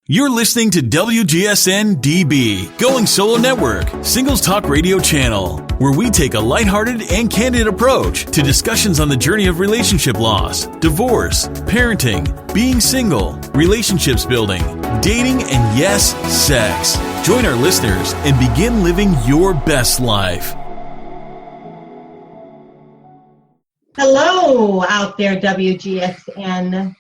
You're listening to WGSN-DB, Going Solo Network, Singles Talk Radio channel, where we take a lighthearted and candid approach to discussions on the journey of relationship loss, divorce, parenting, being single, relationships building, dating, and yes, sex. Join our listeners and begin living your best life. Hello out there, WGSN-DB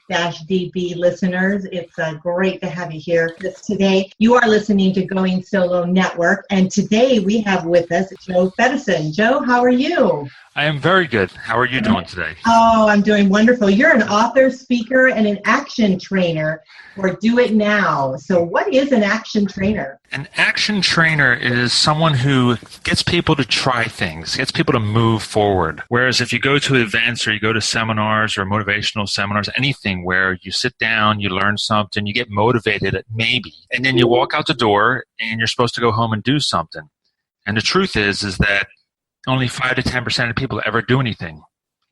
listeners. It's great to have you here. Today, you are listening to Going Solo Network, and today we have with us Joe Fedison. Joe, how are you? I am very good. How are you doing today? Oh, I'm doing wonderful. You're an author, speaker, and an action trainer for Do It Now. So what is an action trainer? An action trainer is someone who gets people to try things, gets people to move forward. Whereas if you go to events or you go to seminars or motivational seminars, anything where you sit down, you learn something, you get motivated maybe, and then you walk out the door and you're supposed to go home and do something. And the truth is that only 5 to 10% of people ever do anything.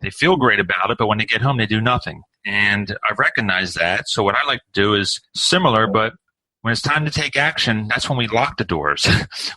They feel great about it, but when they get home, they do nothing. And I recognize that. So what I like to do is similar, but when it's time to take action, that's when we lock the doors.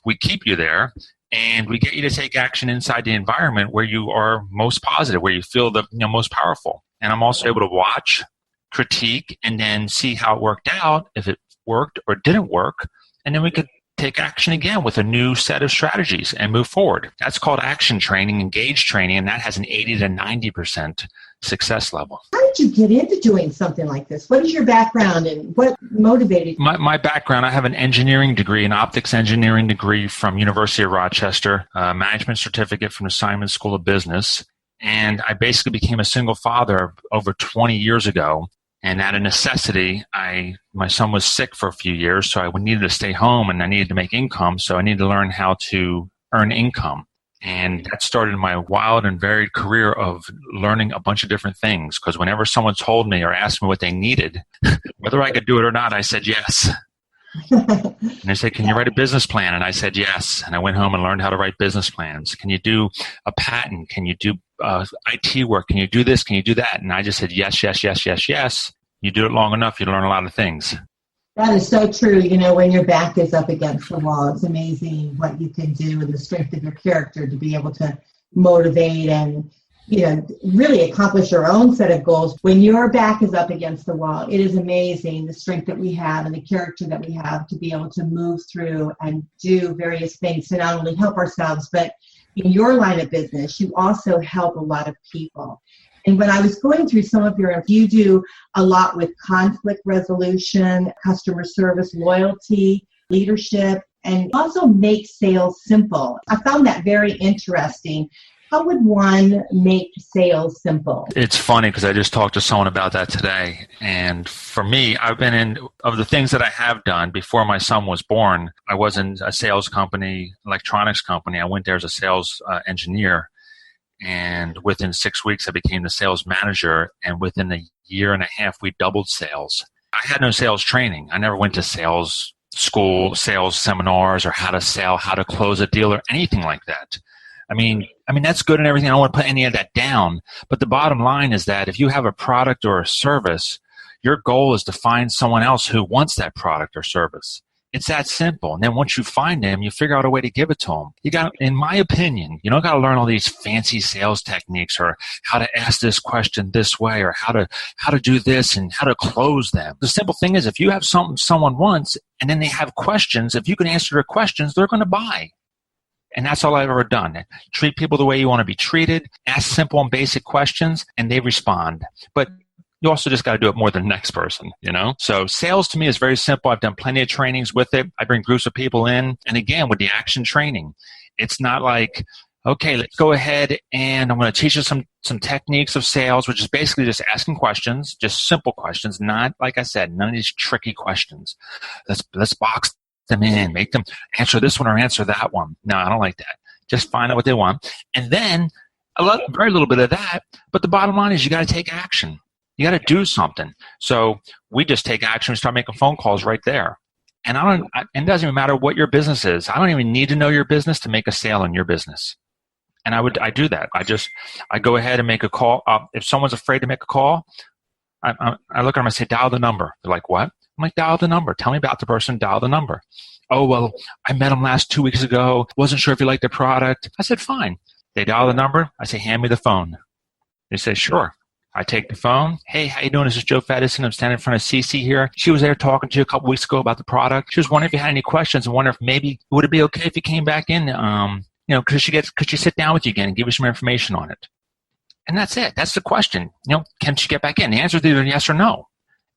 We keep you there, and we get you to take action inside the environment where you are most positive, where you feel the most powerful. And I'm also able to watch, critique, and then see how it worked out, if it worked or didn't work, and then we could take action again with a new set of strategies and move forward. That's called action training, engaged training, and that has an 80 to 90% success level. How did you get into doing something like this? What is your background and what motivated you? My background, I have an engineering degree, an optics engineering degree from University of Rochester, a management certificate from the Simon School of Business, and I basically became a single father over 20 years ago. And out of necessity, my son was sick for a few years, so I needed to stay home and I needed to make income, so I needed to learn how to earn income. And that started my wild and varied career of learning a bunch of different things, because whenever someone told me or asked me what they needed, whether I could do it or not, I said yes. And they said, can you write a business plan? And I said yes. And I went home and learned how to write business plans. Can you do a patent? Can you do IT work? Can you do this? Can you do that? And I just said yes, yes, yes, yes, yes. You do it long enough, you learn a lot of things. That is so true. When your back is up against the wall, it's amazing what you can do and the strength of your character to be able to motivate and really accomplish your own set of goals. When your back is up against the wall, it is amazing the strength that we have and the character that we have to be able to move through and do various things to not only help ourselves, but in your line of business, you also help a lot of people. And when I was going through some of you do a lot with conflict resolution, customer service, loyalty, leadership, and also make sales simple. I found that very interesting. How would one make sales simple? It's funny because I just talked to someone about that today. And for me, of the things that I have done before my son was born, I was in a sales company, electronics company. I went there as a sales engineer. And within 6 weeks, I became the sales manager. And within a year and a half, we doubled sales. I had no sales training. I never went to sales school, sales seminars, or how to sell, how to close a deal, or anything like that. I mean, that's good and everything. I don't want to put any of that down. But the bottom line is that if you have a product or a service, your goal is to find someone else who wants that product or service. It's that simple. And then once you find them, you figure out a way to give it to them. In my opinion, you don't got to learn all these fancy sales techniques or how to ask this question this way or how to do this and how to close them. The simple thing is if you have something someone wants and then they have questions, if you can answer their questions, they're going to buy. And that's all I've ever done. Treat people the way you want to be treated, ask simple and basic questions, and they respond. But you also just got to do it more than the next person, So sales to me is very simple. I've done plenty of trainings with it. I bring groups of people in. And again, with the action training, it's not like, okay, let's go ahead and I'm going to teach you some techniques of sales, which is basically just asking questions, just simple questions, not, like I said, none of these tricky questions. Let's box them in, make them answer this one or answer that one. No, I don't like that. Just find out what they want. And then very little bit of that. But the bottom line is you got to take action. You got to do something. So we just take action and start making phone calls right there. And it doesn't even matter what your business is. I don't even need to know your business to make a sale in your business. And I do that. I go ahead and make a call. If someone's afraid to make a call, I look at them and say, dial the number. They're like, what? I'm like, dial the number. Tell me about the person. Dial the number. Oh, well, I met him 2 weeks ago. Wasn't sure if he liked the product. I said, fine. They dial the number. I say, hand me the phone. They say, sure. I take the phone. Hey, how you doing? This is Joe Fedison. I'm standing in front of Cece here. She was there talking to you a couple weeks ago about the product. She was wondering if you had any questions and wondering if maybe, would it be okay if you came back in, could she sit down with you again and give you some information on it? And that's it. That's the question. Can she get back in? The answer is either yes or no.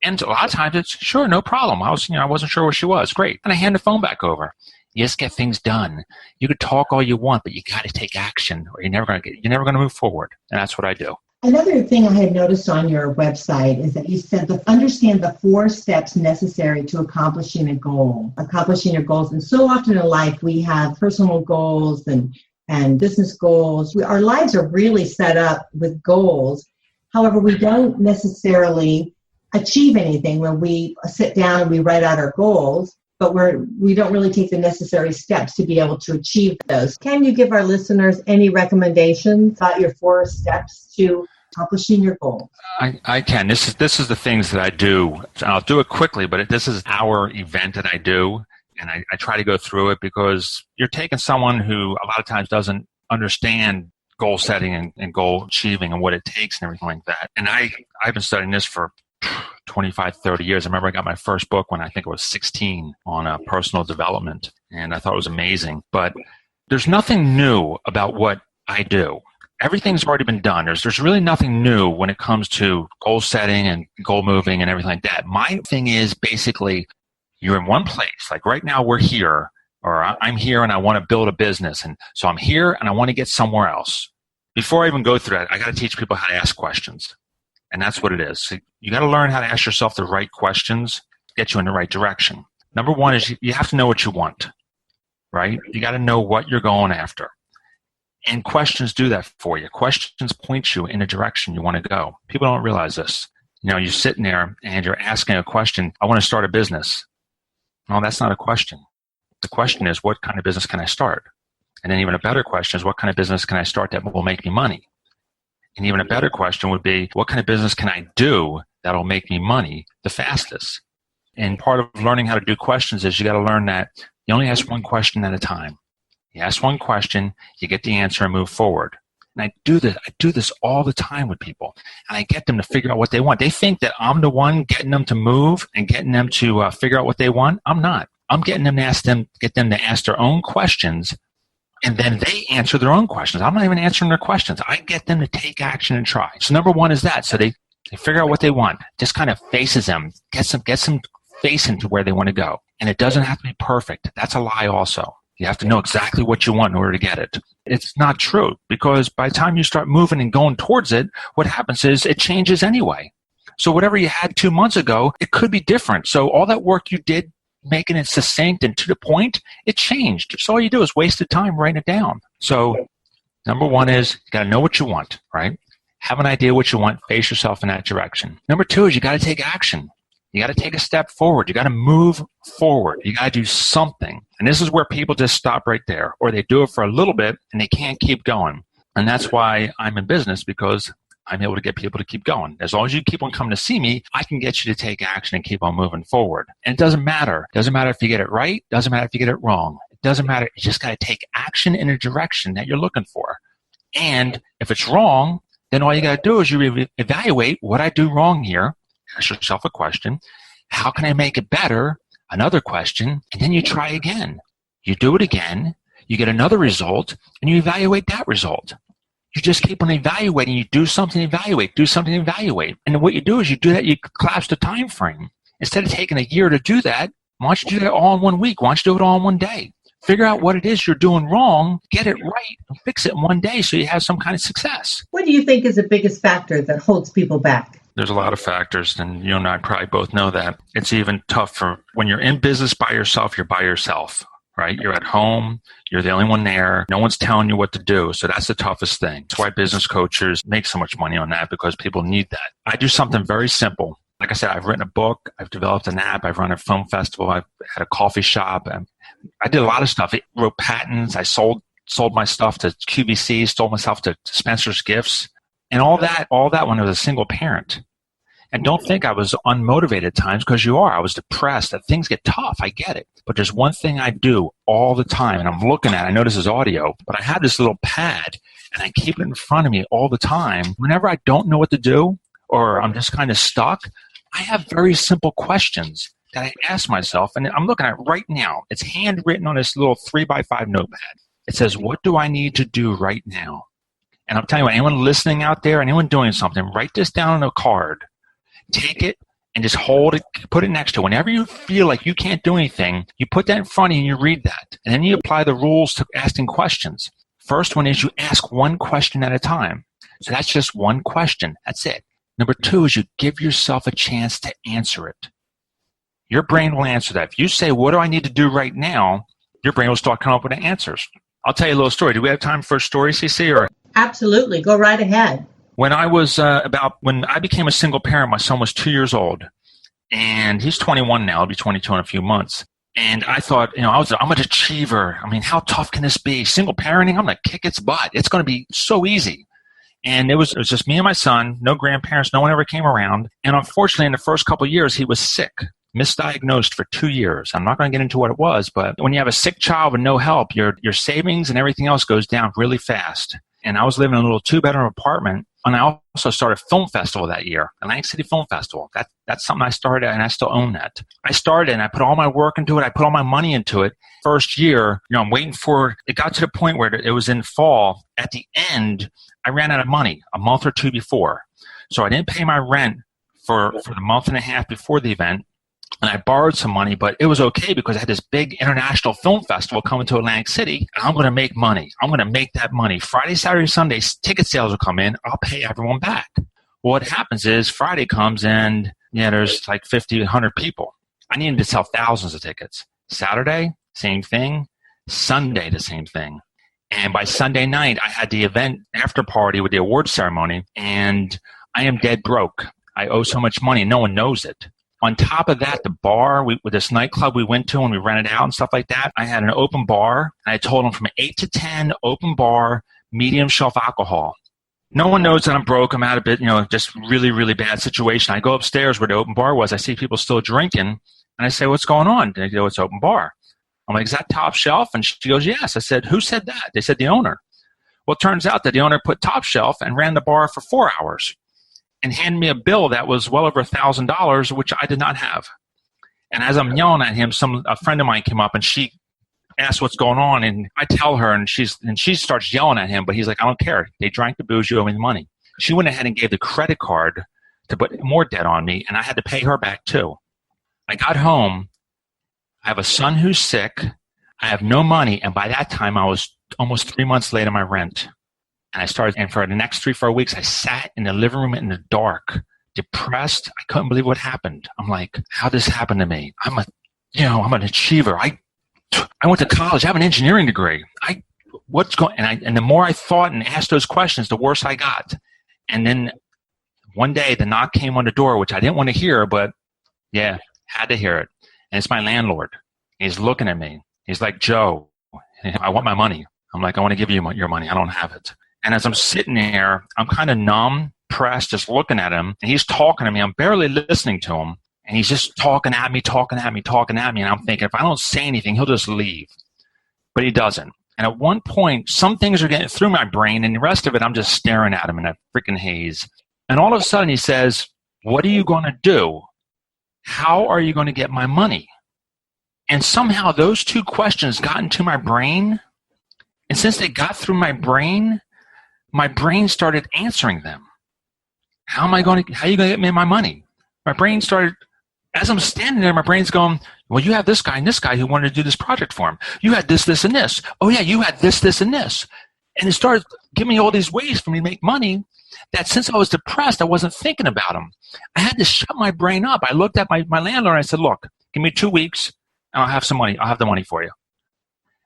And a lot of times it's sure, no problem. I wasn't sure where she was. Great. And I hand the phone back over. You just get things done. You could talk all you want, but you got to take action or you're never going to move forward. And that's what I do. Another thing I had noticed on your website is that you said understand the 4 steps necessary to accomplishing your goals. And so often in life, we have personal goals and business goals. Our lives are really set up with goals. However, we don't necessarily achieve anything when we sit down and we write out our goals, but we don't really take the necessary steps to be able to achieve those. Can you give our listeners any recommendations about your 4 steps to accomplishing your goals? I can. This is the things that I do. I'll do it quickly, but this is our event that I do, and I try to go through it because you're taking someone who a lot of times doesn't understand goal setting and goal achieving and what it takes and everything like that. And I've been studying this for 25, 30 years. I remember I got my first book when I think I was 16 on personal development, and I thought it was amazing. But there's nothing new about what I do. Everything's already been done. There's really nothing new when it comes to goal setting and goal moving and everything like that. My thing is basically you're in one place. Like right now we're here, or I'm here and I want to build a business. And so I'm here and I want to get somewhere else. Before I even go through that, I got to teach people how to ask questions. And that's what it is. So you got to learn how to ask yourself the right questions, get you in the right direction. Number one is you have to know what you want, right? You got to know what you're going after. And questions do that for you. Questions point you in the direction you want to go. People don't realize this. You're sitting there and you're asking a question, I want to start a business. No, that's not a question. The question is, what kind of business can I start? And then even a better question is, what kind of business can I start that will make me money? And even a better question would be, what kind of business can I do that'll make me money the fastest? And part of learning how to do questions is you got to learn that you only ask one question at a time. You ask one question, you get the answer and move forward. And I do this all the time with people. And I get them to figure out what they want. They think that I'm the one getting them to move and getting them to figure out what they want. I'm not. I'm getting them to get them to ask their own questions, and then they answer their own questions. I'm not even answering their questions. I get them to take action and try. So number one is that. So they figure out what they want. Just kind of faces them, gets them facing to where they want to go. And it doesn't have to be perfect. That's a lie also. You have to know exactly what you want in order to get it. It's not true, because by the time you start moving and going towards it, what happens is it changes anyway. So whatever you had 2 months ago, it could be different. So all that work you did making it succinct and to the point, it changed. So all you do is wasted time writing it down. So number one is you got to know what you want, right? Have an idea what you want, face yourself in that direction. Number two is you got to take action. You got to take a step forward. You got to move forward. You got to do something. And this is where people just stop right there, or they do it for a little bit and they can't keep going. And that's why I'm in business, because I'm able to get people to keep going. As long as you keep on coming to see me, I can get you to take action and keep on moving forward. And it doesn't matter. It doesn't matter if you get it right. It doesn't matter if you get it wrong. It doesn't matter. You just got to take action in a direction that you're looking for. And if it's wrong, then all you got to do is you evaluate what I do wrong here. Ask yourself a question. How can I make it better? Another question. And then you try again. You do it again. You get another result, and you evaluate that result. You just keep on evaluating. You do something, evaluate. Do something, evaluate. And what you do is you do that. You collapse the time frame. Instead of taking a year to do that, why don't you do that all in 1 week? Why don't you do it all in 1 day? Figure out what it is you're doing wrong, get it right, and fix it in 1 day so you have some kind of success. What do you think is the biggest factor that holds people back? There's a lot of factors, and you and I probably both know that. It's even tough for when you're in business by yourself, you're by yourself, right? You're at home, you're the only one there, no one's telling you what to do. So that's the toughest thing. That's why business coaches make so much money on that, because people need that. I do something very simple. Like I said, I've written a book, I've developed an app, I've run a film festival, I've had a coffee shop. I did a lot of stuff. I wrote patents, I sold my stuff to QVC, sold myself to Spencer's Gifts, and all that when I was a single parent. And don't think I was unmotivated at times, because you are. I was depressed. That things get tough. I get it. But there's one thing I do all the time, and I'm looking at it. I know this is audio, but I have this little pad, and I keep it in front of me all the time. Whenever I don't know what to do, or I'm just kind of stuck, I have very simple questions that I ask myself, and I'm looking at it right now. It's handwritten on this little 3x5 notepad. It says, what do I need to do right now? And I'm telling you, anyone listening out there, anyone doing something, write this down on a card. Take it and just hold it, put it next to it. Whenever you feel like you can't do anything, you put that in front of you and you read that. And then you apply the rules to asking questions. First one is you ask one question at a time. So that's just one question. That's it. Number two is you give yourself a chance to answer it. Your brain will answer that. If you say, what do I need to do right now? Your brain will start coming up with the answers. I'll tell you a little story. Do we have time for a story, CC? Or Absolutely. Go right ahead. when I became a single parent, my son was 2 years old, and he's 21 now. He'll be 22 in a few months. And I thought, I'm an achiever. I mean, how tough can this be? Single parenting, I'm going to kick its butt. It's going to be so easy. And it was just me and my son, no grandparents, no one ever came around. And unfortunately, in the first couple of years, he was sick, misdiagnosed for 2 years. I'm not going to get into what it was, but when you have a sick child with no help, your savings and everything else goes down really fast. And I was living in a little 2-bedroom apartment, and I also started a film festival that year, Atlantic City Film Festival. That's something I started, and I still own that. I started, and I put all my work into it. I put all my money into it. First year, I'm waiting for it. Got to the point where it was in fall. At the end, I ran out of money a month or two before. So I didn't pay my rent for the month and a half before the event. And I borrowed some money, but it was okay because I had this big international film festival coming to Atlantic City, and I'm going to make money. I'm going to make that money. Friday, Saturday, Sunday, ticket sales will come in. I'll pay everyone back. Well, what happens is Friday comes and, there's like 50, 100 people. I needed to sell thousands of tickets. Saturday, same thing. Sunday, the same thing. And by Sunday night, I had the event after party with the award ceremony, and I am dead broke. I owe so much money, and no one knows it. On top of that, the bar, with this nightclub we went to and we rented out and stuff like that, I had an open bar. And I told them from 8 to 10, open bar, medium shelf alcohol. No one knows that I'm broke. I'm out of it, just really, really bad situation. I go upstairs where the open bar was. I see people still drinking. And I say, what's going on? They go, it's open bar. I'm like, is that top shelf? And she goes, yes. I said, who said that? They said, the owner. Well, it turns out that the owner put top shelf and ran the bar for 4 hours. And handed me a bill that was well over $1,000, which I did not have. And as I'm yelling at him, a friend of mine came up and she asked what's going on, and I tell her, and she starts yelling at him, but he's like, I don't care. They drank the booze, you owe me the money. She went ahead and gave the credit card to put more debt on me, and I had to pay her back too. I got home. I have a son who's sick. I have no money, and by that time I was almost 3 months late on my rent. And for the next 3-4 weeks, I sat in the living room in the dark, depressed. I couldn't believe what happened. I'm like, how this happened to me? I'm an achiever. I went to college. I have an engineering degree. What's going? And the more I thought and asked those questions, the worse I got. And then one day, the knock came on the door, which I didn't want to hear, but had to hear it. And it's my landlord. He's looking at me. He's like, Joe, I want my money. I'm like, I want to give you your money. I don't have it. And as I'm sitting there, I'm kind of numb, pressed, just looking at him. And he's talking to me. I'm barely listening to him. And he's just talking at me. And I'm thinking, if I don't say anything, he'll just leave. But he doesn't. And at one point, some things are getting through my brain, and the rest of it, I'm just staring at him in a freaking haze. And all of a sudden, he says, what are you going to do? How are you going to get my money? And somehow those two questions got into my brain. And since they got through my brain started answering them. How are you going to get me my money? My brain started, as I'm standing there, my brain's going, well, you have this guy and this guy who wanted to do this project for him. You had this, this, and this. Oh, yeah, you had this, this, and this. And it started giving me all these ways for me to make money that since I was depressed, I wasn't thinking about them. I had to shut my brain up. I looked at my landlord and I said, look, give me 2 weeks and I'll have some money. I'll have the money for you.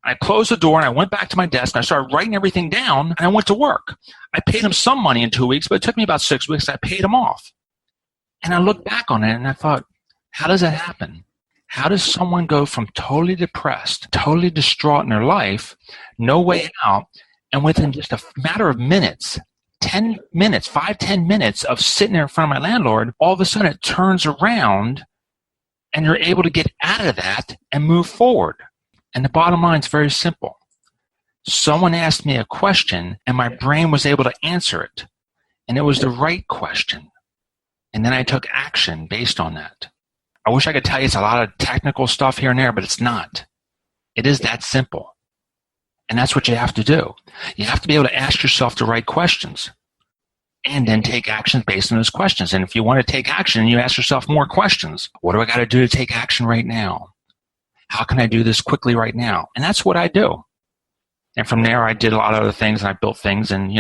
I closed the door and I went back to my desk and I started writing everything down and I went to work. I paid him some money in 2 weeks, but it took me about 6 weeks. I paid him off. And I looked back on it and I thought, how does that happen? How does someone go from totally depressed, totally distraught in their life, no way out, and within just a matter of minutes, 10 minutes, 5-10 minutes of sitting there in front of my landlord, all of a sudden it turns around and you're able to get out of that and move forward. And the bottom line is very simple. Someone asked me a question and my brain was able to answer it. And it was the right question. And then I took action based on that. I wish I could tell you it's a lot of technical stuff here and there, but it's not. It is that simple. And that's what you have to do. You have to be able to ask yourself the right questions and then take action based on those questions. And if you want to take action, you ask yourself more questions. What do I got to do to take action right now? How can I do this quickly right now? And that's what I do. And from there, I did a lot of other things and I built things and,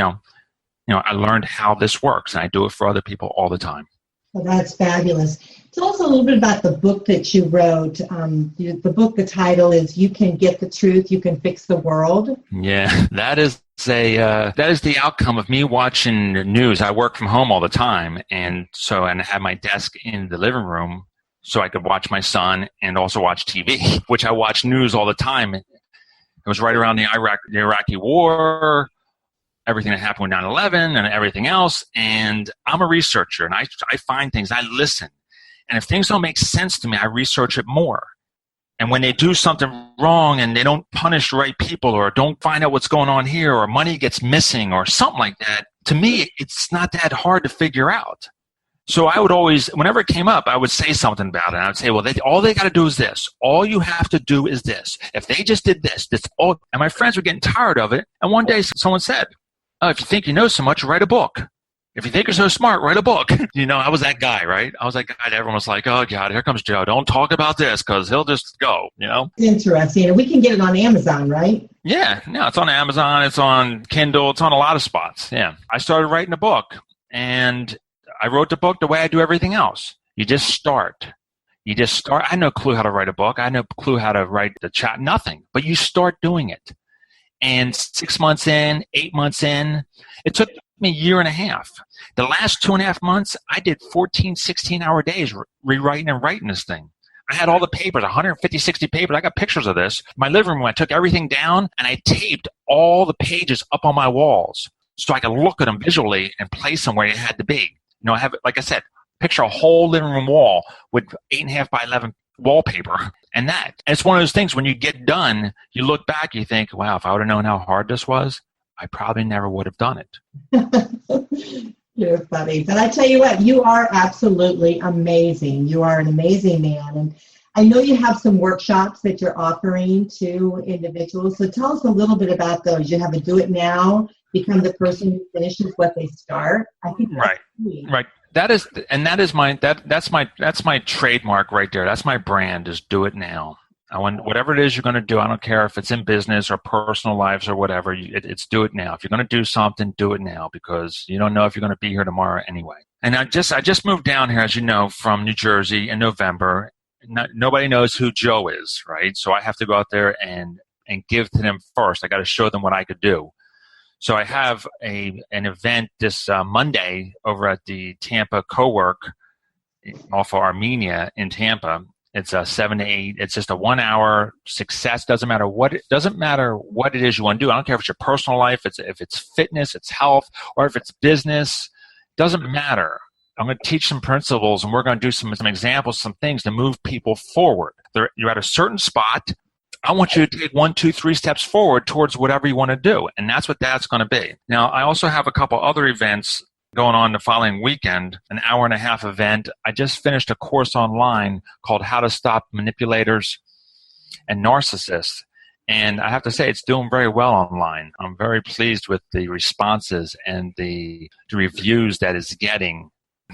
I learned how this works and I do it for other people all the time. Well, that's fabulous. Tell us a little bit about the book that you wrote. The book, the title is "You Can Get the Truth, You Can Fix the World." Yeah, that is the outcome of me watching news. I work from home all the time, and I have my desk in the living room so I could watch my son and also watch TV, which I watch news all the time. It was right around the Iraqi war, everything that happened with 9/11 and everything else. And I'm a researcher, and I find things, I listen. And if things don't make sense to me, I research it more. And when they do something wrong and they don't punish the right people or don't find out what's going on here or money gets missing or something like that, to me, it's not that hard to figure out. So I would always, whenever it came up, I would say something about it. And I would say, well, all they got to do is this. All you have to do is this. If they just did this, that's all. And my friends were getting tired of it. And one day someone said, "Oh, if you think you know so much, write a book. If you think you're so smart, write a book." I was that guy, right? I was that guy that everyone was like, "Oh, God, here comes Joe. Don't talk about this because he'll just go," Interesting. And we can get it on Amazon, right? Yeah, no, it's on Amazon. It's on Kindle. It's on a lot of spots. Yeah. I started writing a book, and I wrote the book the way I do everything else. You just start. I had no clue how to write a book. I had no clue how to write the chat, nothing. But you start doing it. And 6 months in, 8 months in, it took me a year and a half. The last 2.5 months, I did 14, 16-hour days rewriting and writing this thing. I had all the papers, 150, 60 papers. I got pictures of this. My living room, I took everything down, and I taped all the pages up on my walls so I could look at them visually and place them where they had to be. I have, like I said, picture a whole living room wall with 8.5 by 11 wallpaper. And it's one of those things when you get done, you look back, you think, wow, if I would have known how hard this was, I probably never would have done it. You're funny. But I tell you what, you are absolutely amazing. You are an amazing man. And I know you have some workshops that you're offering to individuals. So tell us a little bit about those. You have a Do It Now, become the person who finishes what they start. I think that's right. That's my trademark right there. That's my brand, is Do It Now. Whatever it is you're going to do, I don't care if it's in business or personal lives or whatever, it's do it now. If you're going to do something, do it now, because you don't know if you're going to be here tomorrow anyway. And I just moved down here, as you know, from New Jersey in November. Nobody knows who Joe is, right? So I have to go out there and give to them first. I got to show them what I could do. So I have an event this Monday over at the Tampa Co-work off of Armenia in Tampa. It's a 7 to 8. It's just a 1 hour success. Doesn't matter what it is you want to do. I don't care if it's your personal life, if it's fitness, it's health, or if it's business. Doesn't matter. I'm going to teach some principles, and we're going to do some examples, some things to move people forward. You're at a certain spot. I want you to take 1, 2, 3 steps forward towards whatever you want to do. And that's what that's going to be. Now, I also have a couple other events going on the following weekend, an 1.5 hour event. I just finished a course online called How to Stop Manipulators and Narcissists. And I have to say, it's doing very well online. I'm very pleased with the responses and the reviews that it's getting.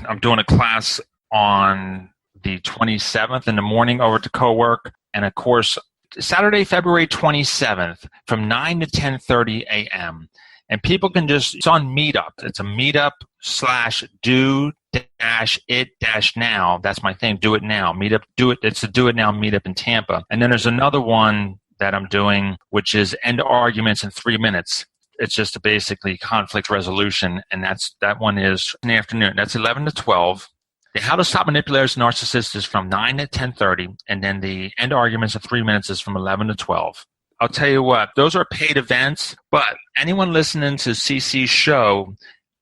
I'm doing a class on the 27th in the morning over to Co-work, and a course Saturday, February 27th from 9 to 10:30 a.m. And people can it's on Meetup. It's a meetup/do-it-now. That's my thing, Do It Now. Meetup, it's a Do It Now meetup in Tampa. And then there's another one that I'm doing, which is End Arguments in 3 minutes. It's just basically conflict resolution. And that one is in the afternoon. That's 11 to 12. The How to Stop Manipulators and Narcissists is from 9 to 10:30, and then the End Arguments in 3 minutes is from 11 to 12. I'll tell you what, those are paid events, but anyone listening to CC's show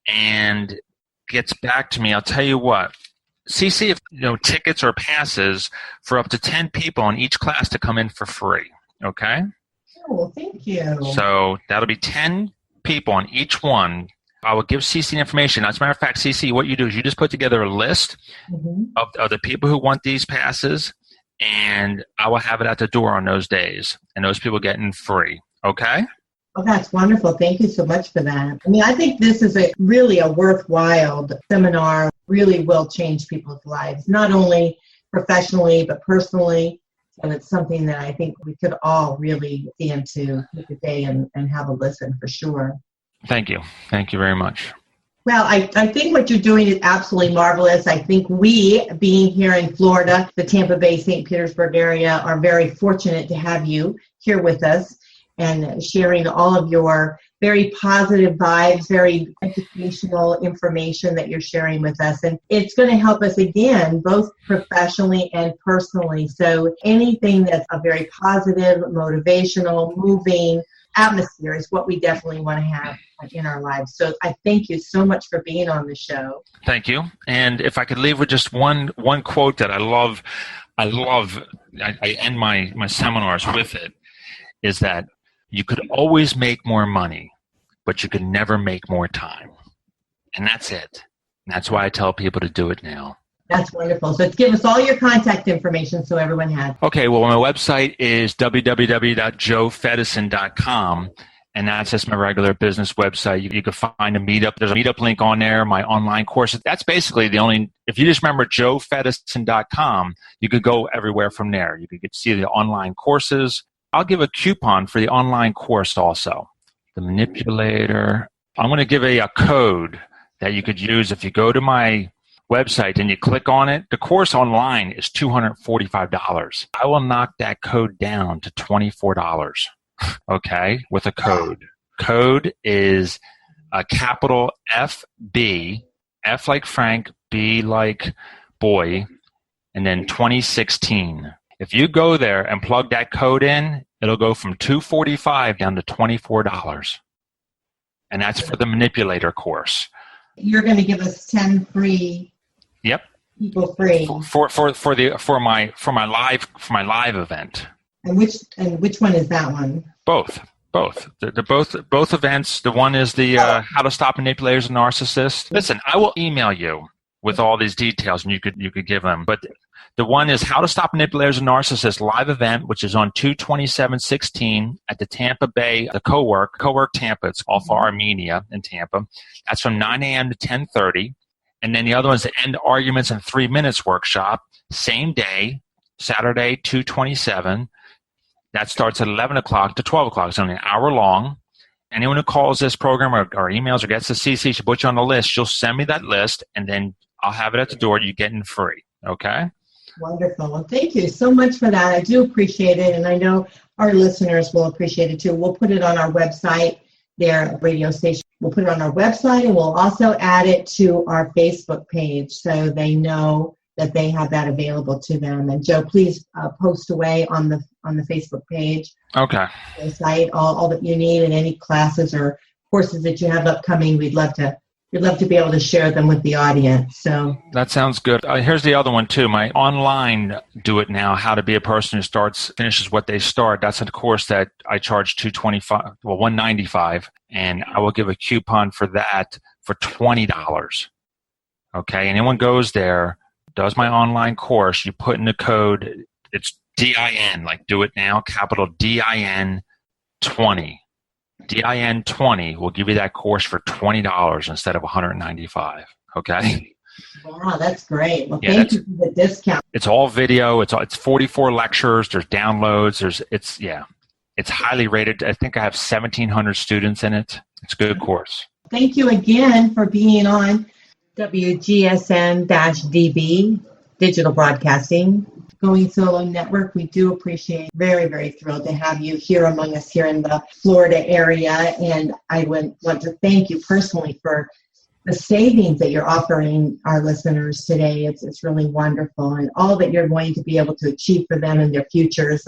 and gets back to me, I'll tell you what. CC, if tickets or passes for up to 10 people in each class to come in for free. Okay? Oh, well, thank you. So that'll be 10 people on each one. I will give CC the information. As a matter of fact, CC, what you do is you just put together a list of the people who want these passes, and I will have it at the door on those days, and those people get in free. Okay? Oh, that's wonderful. Thank you so much for that. I mean, I think this is really a worthwhile seminar. Really will change people's lives, not only professionally, but personally. And it's something that I think we could all really stand to take a day and have a listen for sure. Thank you. Thank you very much. Well, I think what you're doing is absolutely marvelous. I think we, being here in Florida, the Tampa Bay, St. Petersburg area, are very fortunate to have you here with us and sharing all of your very positive vibes, very educational information that you're sharing with us. And it's going to help us, again, both professionally and personally. So anything that's a very positive, motivational, moving atmosphere is what we definitely want to have in our lives. So I thank you so much for being on the show. Thank you. And if I could leave with just one quote that I love, I end my seminars with it, is that you could always make more money, but you could never make more time. And that's it. And that's why I tell people to do it now. That's wonderful. So give us all your contact information so everyone has. Okay, well, my website is www.joefedison.com, and that's just my regular business website. You can find a meetup. There's a meetup link on there, my online courses. That's basically the only, if you just remember joefedison.com, you could go everywhere from there. You could see the online courses. I'll give a coupon for the online course also. The manipulator. I'm going to give a code that you could use if you go to my website and you click on it. The course online is $245. I will knock that code down to $24, okay, with a code. Code is a capital FB, F like Frank, B like boy, and then 2016. If you go there and plug that code in, it'll go from $245 down to $24. And that's for the manipulator course. You're going to give us 10 free. Yep. People free. For my live event. And which one is that one? Both. They're both events. The one is the how to stop manipulators and narcissists. Listen, I will email you with all these details, and you could give them. But the one is How to Stop Manipulators and Narcissists live event, which is on 2/27/16 at the Tampa Bay, the Co-work Tampa. It's off Armenia in Tampa. That's from 9 a.m. to 10:30. And then the other one is the End Arguments in 3 Minutes workshop, same day, Saturday, 2/27. That starts at 11 o'clock to 12 o'clock. It's only an hour long. Anyone who calls this program or emails or gets the CC should put you on the list. She'll send me that list, and then I'll have it at the door. You get in free. Okay? Wonderful. Well, thank you so much for that. I do appreciate it, and I know our listeners will appreciate it too. We'll put it on our website, their radio station. We'll put it on our website, and we'll also add it to our Facebook page so they know that they have that available to them. And Joe, please post away on the Facebook page. Okay. The site, all that you need, and any classes or courses that you have upcoming. We'd love to be able to share them with the audience. So that sounds good. Here's the other one too. My online Do It Now, How to Be a Person Who Finishes What They Start. That's a course that I charge $195, and I will give a coupon for that for $20. Okay, anyone goes there, does my online course, you put in the code, it's DIN, like Do It Now, capital DIN 20. DIN 20 will give you that course for $20 instead of $195. Okay. Wow, that's great. Well, thank you for the discount. It's all video. It's 44 lectures. There's downloads. It's highly rated. I think I have 1,700 students in it. It's a good course. Thank you again for being on WGSN-DB Digital Broadcasting. Going Solo Network. We do appreciate, very, very thrilled to have you here among us here in the Florida area. And I would want to thank you personally for the savings that you're offering our listeners today. It's really wonderful. And all that you're going to be able to achieve for them in their futures,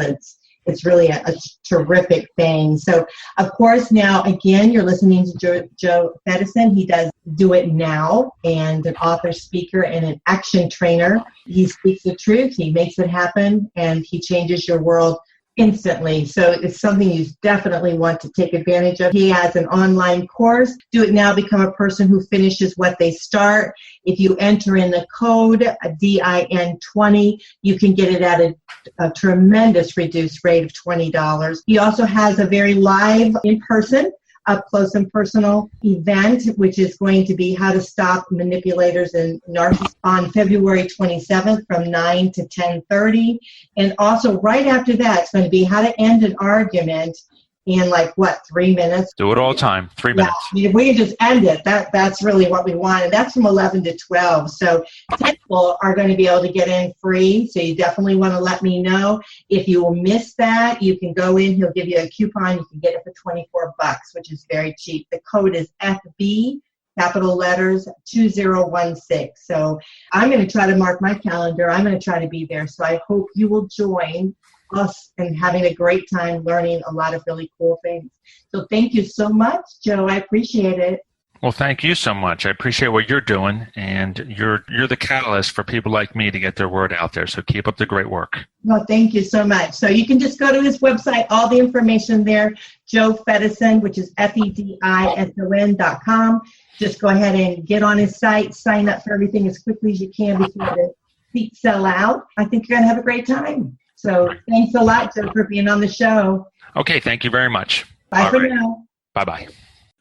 it's really a terrific thing. So, of course, now, again, you're listening to Joe Fedison. He does Do It Now, and an author, speaker, and an action trainer. He speaks the truth, he makes it happen, and he changes your world instantly. So it's something you definitely want to take advantage of. He has an online course, Do It Now, Become a Person Who Finishes What They Start. If you enter in the code DIN20, you can get it at a tremendous reduced rate of $20. He also has a very live, in-person, up close and personal event, which is going to be How to Stop Manipulators and Narcissists on February 27th from 9 to 10:30. And also right after that, it's going to be How to End an Argument in 3 minutes. Do it all the time, 3 minutes. Yeah, we can just end it. That's really what we want. And that's from 11 to 12. So 10 people are going to be able to get in free. So you definitely want to let me know. If you will miss that, you can go in. He'll give you a coupon. You can get it for $24, which is very cheap. The code is FB, capital letters, 2016. So I'm going to try to mark my calendar. I'm going to try to be there. So I hope you will join us and having a great time learning a lot of really cool things. So thank you so much, Joe. I appreciate it. Well, thank you so much. I appreciate what you're doing, and you're the catalyst for people like me to get their word out there. So keep up the great work. Well, thank you so much. So you can just go to his website, all the information there, Joe Fedison, which is FEDISON.com. Just go ahead and get on his site, sign up for everything as quickly as you can before the seats sell out. I think you're going to have a great time. So thanks a lot, Joe, for being on the show. Okay, thank you very much. Bye for now. Bye-bye.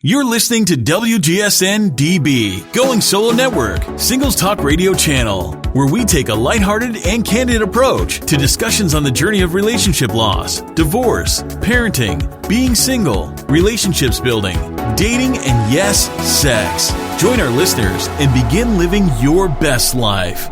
You're listening to WGSN-DB, Going Solo Network, Singles Talk Radio Channel, where we take a lighthearted and candid approach to discussions on the journey of relationship loss, divorce, parenting, being single, relationships building, dating, and yes, sex. Join our listeners and begin living your best life.